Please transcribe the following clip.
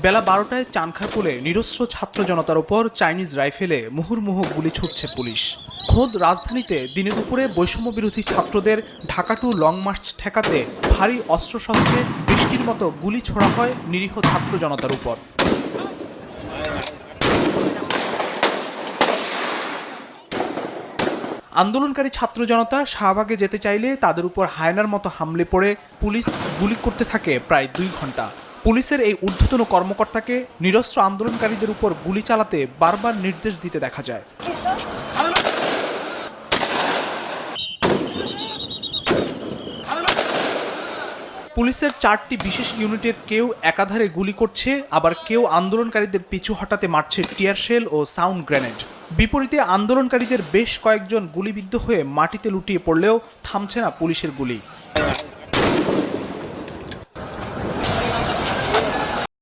বেলা ১২টায় চানখারপুলে নিরস্ত্র ছাত্র জনতার উপর চাইনিজ রাইফেলে মুহুর্মুহু গুলি ছুটছে পুলিশ। খোদ রাজধানীতে দিনে দুপুরে বৈষম্য বিরোধী ছাত্রদের ঢাকা টু লং মার্চ ঠেকাতে ভারী অস্ত্রশস্ত্রে বৃষ্টির মতো গুলি ছোড়া হয় নিরীহ ছাত্র জনতার উপর। আন্দোলনকারী ছাত্র জনতা শাহবাগে যেতে চাইলে তাদের উপর হায়নার মতো হামলে পড়ে পুলিশ গুলি করতে থাকে প্রায় ২ ঘন্টা। পুলিশের এই ঊর্ধ্বতন কর্মকর্তাকে নিরস্ত্র আন্দোলনকারীদের উপর গুলি চালাতে বারবার নির্দেশ দিতে দেখা যায়। পুলিশের ৪টি বিশেষ ইউনিটের কেউ একাধারে গুলি করছে, আবার কেউ আন্দোলনকারীদের পিছু হটাতে মারছে টিয়ার শেল ও সাউন্ড গ্রেনেড। বিপরীতে আন্দোলনকারীদের বেশ কয়েকজন গুলিবিদ্ধ হয়ে মাটিতে লুটিয়ে পড়লেও থামছে না পুলিশের গুলি।